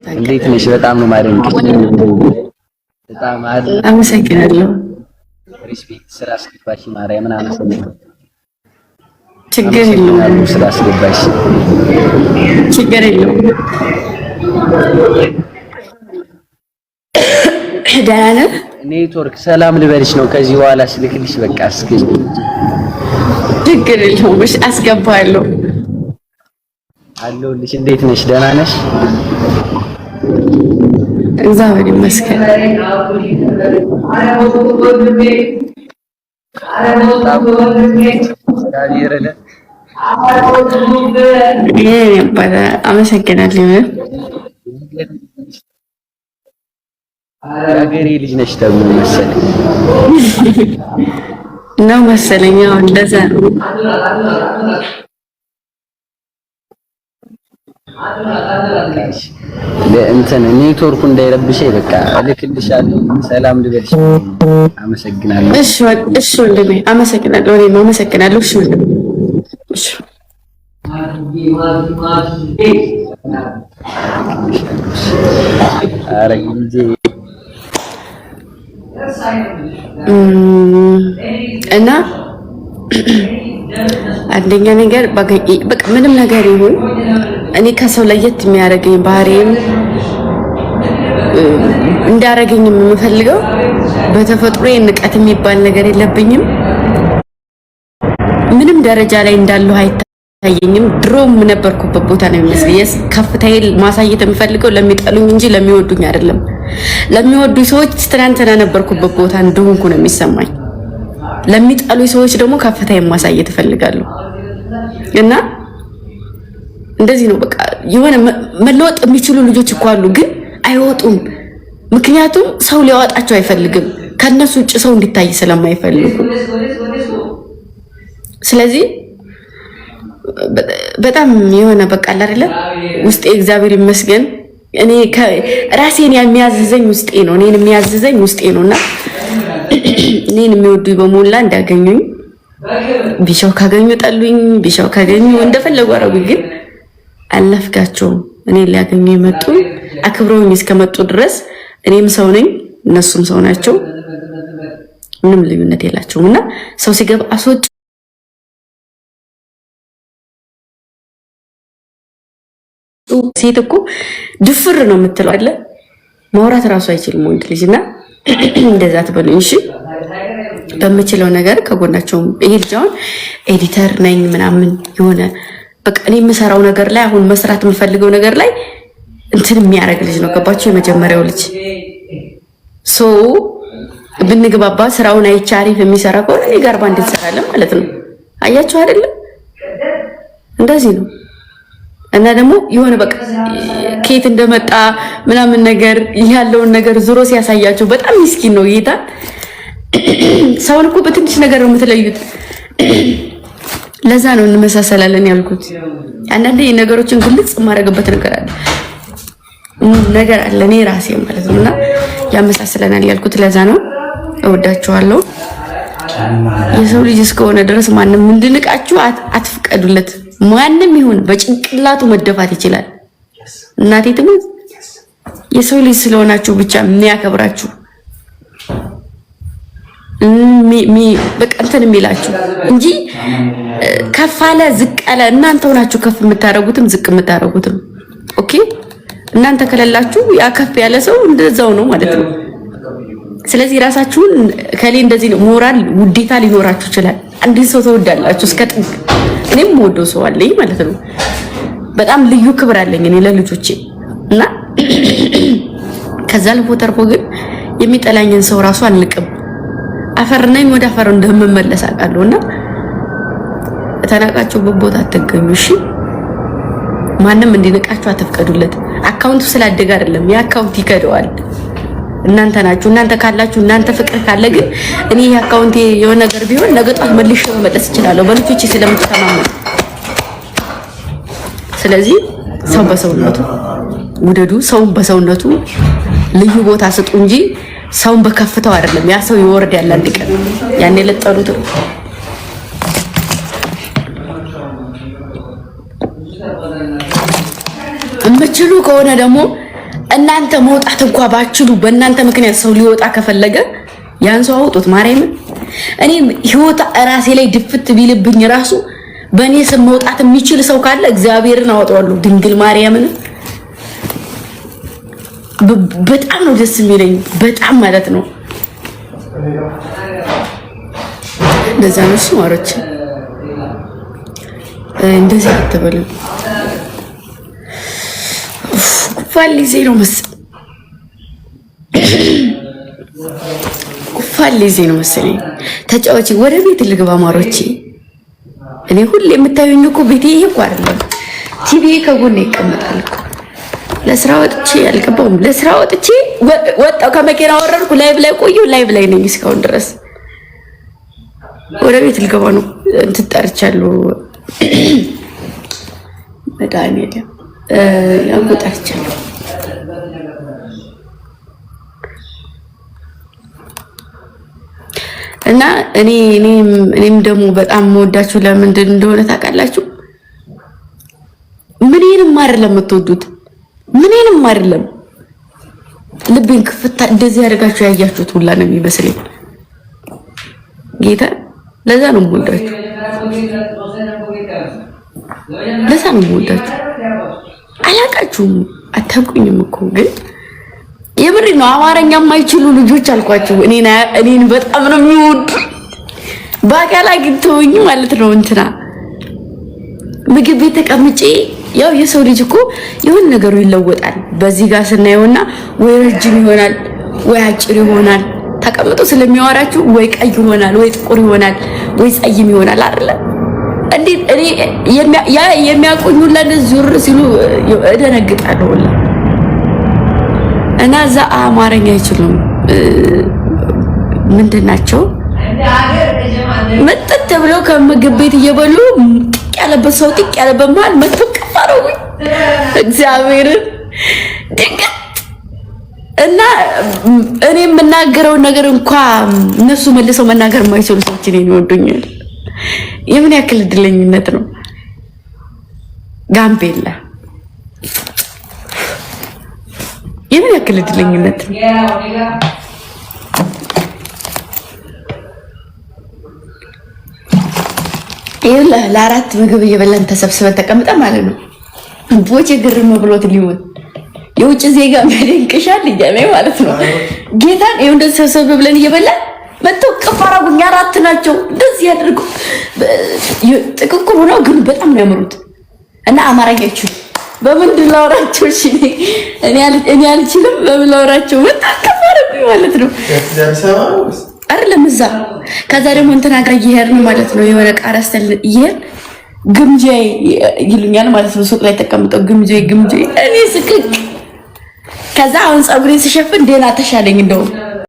እንዴት ነሽ? በጣም ነው ማደንቅሽ። በጣም አመሰግናለሁ። ሪስፔክት ስላስገባሽ ማርያምን አመሰግናለሁ። ችግር የለውም ስላስገባሽ ችግር የለውም። ደህና ነህ? ኔትወርክ ሰላም ልበልሽ ነው ከዚህ በኋላ ስልክልሽ በቃ እስኪ ችግር የለውም። እሺ አስገባለሁ። አለሁልሽ። እንዴት ነሽ? ደህና ነሽ? እግዚአብሔር ይመስገን። አመሰግናለሁ። የሀገሬ ልጅ ነሽ ደግሞ መሰለኝ ነው መሰለኝ። አዎ እንደዛ ነው። እንትን ኔትወርኩ እንዳይረብሽኝ በቃ እልክልሻለሁ። ሰላም ልበልሽ። አመሰግናለሁ። እሺ ወንድሜ አመሰግናለሁ። እኔም አመሰግናለሁ። እሺ ወንድሜ እሺ ኧረ ጊዜ እና አንደኛ ነገር በቃ ምንም ነገር ይሁን እኔ ከሰው ለየት የሚያደርገኝ ባህሪም እንዳረገኝ የምፈልገው በተፈጥሮዬ ንቀት የሚባል ነገር የለብኝም። ምንም ደረጃ ላይ እንዳለሁ አይታየኝም። ድሮም ነበርኩበት ቦታ ነው የሚመስለኝ። ከፍታዬ ማሳየት የምፈልገው ለሚጠሉኝ እንጂ ለሚወዱኝ አይደለም። ለሚወዱኝ ሰዎች ትናንትና ነበርኩበት ቦታ እንደሆንኩ ነው የሚሰማኝ። ለሚጠሉኝ ሰዎች ደግሞ ከፍታዬን ማሳየት እፈልጋለሁ። እና እንደዚህ ነው በቃ። የሆነ መለወጥ የሚችሉ ልጆች እኮ አሉ፣ ግን አይወጡም። ምክንያቱም ሰው ሊያወጣቸው አይፈልግም፣ ከነሱ ውጭ ሰው እንዲታይ ስለማይፈልጉ። ስለዚህ በጣም የሆነ በቃ አይደለ ውስጤ እግዚአብሔር ይመስገን እኔ ራሴን የሚያዝዘኝ ውስጤ ነው፣ እኔን የሚያዝዘኝ ውስጤ ነውና እኔን የሚወዱኝ በሞላ እንዳገኙኝ ቢሻው ካገኙ ጠሉኝ፣ ቢሻው ካገኙ እንደፈለጉ አረጉኝ። ግን አልነፍጋቸውም። እኔ ሊያገኙ የመጡ አክብረውኝ እስከመጡ ድረስ እኔም ሰው ነኝ፣ እነሱም ሰው ናቸው። ምንም ልዩነት የላቸውም። እና ሰው ሲገባ አስወጭ ሴት እኮ ድፍር ነው የምትለው አይደለ? ማውራት እራሱ አይችልም ወንድ ልጅ። እና እንደዛ ትበሉኝ እሺ። በምችለው ነገር ከጎናቸው ይሄ ልጅ አሁን ኤዲተር ነኝ ምናምን የሆነ በቃ እኔ የምሰራው ነገር ላይ አሁን መስራት የምፈልገው ነገር ላይ እንትን የሚያደርግ ልጅ ነው። ገባችሁ? የመጀመሪያው ልጅ ሶ ብንግባባ ስራውን አይቼ አሪፍ የሚሰራ ከሆነ እኔ ጋር ባንድ እንሰራለን ማለት ነው። አያችሁ አይደለም? እንደዚህ ነው። እና ደግሞ የሆነ በቃ ከየት እንደመጣ ምናምን ነገር ያለውን ነገር ዞሮ ሲያሳያቸው በጣም ምስኪን ነው ጌታ። ሰውን እኮ በትንሽ ነገር ነው የምትለዩት። ለዛ ነው እንመሳሰላለን ያልኩት። አንዳንዴ ነገሮችን ግልጽ የማደርግበት ነገር አለ እኔ ራሴ ማለት ነውና ያመሳሰለናል ያልኩት ለዛ ነው። እወዳችኋለሁ። የሰው ልጅ እስከሆነ ድረስ ማንም እንድንቃችሁ አትፍቀዱለት። ማንም ይሁን በጭንቅላቱ መደፋት ይችላል። እናቴ ትሙት የሰው ልጅ ስለሆናችሁ ብቻ የሚያከብራችሁ በቃ እንትን የሚላችሁ እንጂ ከፍ አለ ዝቅ አለ እናንተ ሆናችሁ ከፍ የምታረጉትም ዝቅ የምታረጉትም። ኦኬ እናንተ ከሌላችሁ ያ ከፍ ያለ ሰው እንደዛው ነው ማለት ነው። ስለዚህ ራሳችሁን ከሌ እንደዚህ ነው ሞራል ውዴታ ሊኖራችሁ ይችላል። አንድ ሰው ተወዳላችሁ እስከ ጥግ። እኔም ወዶ ሰው አለኝ ማለት ነው። በጣም ልዩ ክብር አለኝ እኔ ለልጆቼ እና ከዛ ልፎ ተርፎ ግን የሚጠላኝን ሰው ራሱ አልንቅም። አፈር ነኝ ወደ አፈር እንደምመለስ አውቃለሁና ተናቃችሁበት ቦታ አትገኙ እሺ። ማንም እንዲነቃችሁ አትፍቀዱለት። አካውንቱ ስላደገ አይደለም፣ ያ አካውንት ይከደዋል። እናንተ ናችሁ። እናንተ ካላችሁ እናንተ ፍቅር ካለ ግን እኔ ይሄ አካውንት የሆነ ነገር ቢሆን ነገ ጧት መልሼ መመለስ እችላለሁ በልጆቼ ስለምትተማመን። ስለዚህ ሰው በሰውነቱ ውደዱ፣ ሰውን በሰውነቱ ልዩ ቦታ ስጡ እንጂ ሰውን በከፍተው አይደለም። ያ ሰው ይወርዳል አንድ ቀን። ያኔ ለጠሉት የምትችሉ ከሆነ ደግሞ እናንተ መውጣት እንኳን ባችሉ በእናንተ ምክንያት ሰው ሊወጣ ከፈለገ ያን ሰው አውጡት። ማርያምን እኔ ህይወት ራሴ ላይ ድፍት ቢልብኝ ራሱ በእኔ ስም መውጣት የሚችል ሰው ካለ እግዚአብሔርን አወጣዋለሁ። ድንግል ማርያምን በጣም ነው ደስ የሚለኝ፣ በጣም ማለት ነው። እንደዛ ነው ማሮች፣ እንደዚህ አትበሉ። ፋሊዜ ነው መሰለኝ፣ ፋሊዜ ነው መሰለኝ። ተጫዋች ወደ ቤት ልግባ ማሮች። እኔ ሁሌ የምታዩኝ እኮ ቤቴ ይሄ እኮ አይደለም፣ ቲቪ ከጎኔ ይቀመጣል እኮ። ለስራ ወጥቼ አልገባሁም። ለስራ ወጥቼ ወጣሁ፣ ከመኪና ወረድኩ፣ ላይቭ ላይ ቆየሁ። ላይቭ ላይ ነኝ እስካሁን ድረስ። ወደ ቤት ልገባ ነው። እንትን ጠርቻለሁ፣ መድኃኒዓለም ያው ጠርቻለሁ። እና እኔም ደግሞ በጣም መወዳችሁ ለምንድን እንደሆነ ታውቃላችሁ? ምንም አይደለም የምትወዱት፣ ምንም አይደለም። ልቤን ክፍታ እንደዚህ ያደርጋችሁ ያያችሁት ሁላ ነው የሚመስለኝ ጌታ። ለዛ ነው የምወዳችሁ፣ ለዛ ነው የምወዳችሁ። አላውቃችሁም፣ አታውቁኝም እኮ ግን የምሬ ነው። አማርኛ የማይችሉ ልጆች አልኳችሁ እኔን በጣም ነው የሚወዱ። በአካል አግኝተውኝ ማለት ነው። እንትና ምግብ ቤት ተቀምጬ ያው የሰው ልጅ እኮ የሆነ ነገሩ ይለወጣል። በዚህ ጋር ስናየውና ወይ ረጅም ይሆናል ወይ አጭር ይሆናል። ተቀምጦ ስለሚያወራችሁ ወይ ቀይ ይሆናል ወይ ጥቁር ይሆናል ወይ ጸይም ይሆናል አይደለ? እንዴ እኔ የሚያቆኙ ዙር ሲሉ እደነግጣለሁ። እና እዛ አማርኛ አይችሉም። ምንድን ናቸው መጠጥ ብለው ከምግብ ቤት እየበሉ ጥቅ ያለበት ሰው ጥቅ ያለበት መሀል መጥቶ ቀፋረው እግዚአብሔርን ድንገት እና እኔ የምናገረው ነገር እንኳን እነሱ መልሰው መናገር የማይችሉ ሰዎች እኔን ይወዱኛል። የምን ያክል እድለኝነት ነው! ጋምቤላ የምን ያክል እድለኝነት ነው! ይኸውልህ ለአራት ምግብ እየበላን ተሰብስበን ተቀምጠን ማለት ነው። ቦቼ ግርም ብሎት ሊሆን የውጭ ዜጋ የሚያደንቅሻል እያለ ማለት ነው። ጌታን ይኸው እንደዚህ ሰብሰብ ብለን እየበላን መጥተው ቅፍ አደረጉኝ። አራት ናቸው እንደዚህ ያደርጉ ጥቅቁር ሆነው ግን በጣም ነው ያምሩት። እና አማርኛ አይችሉም። በምንድን ላወራቸው? እሺ እኔ አልችልም። በምን ላወራቸው? በጣም ቅፍ አደረጉኝ ማለት ነው። አይደለም እዛ ከዛ ደግሞ እንትና ጋር እየሄድን ማለት ነው። የሆነ ቃራስተል እየሄድን ግምጄ ይሉኛል ማለት ነው። ሱቅ ላይ ተቀምጠው ግምጄ እኔ ስቅቅ። ከዛ አሁን ፀጉሬን ስሸፍን ደህና ተሻለኝ እንደውም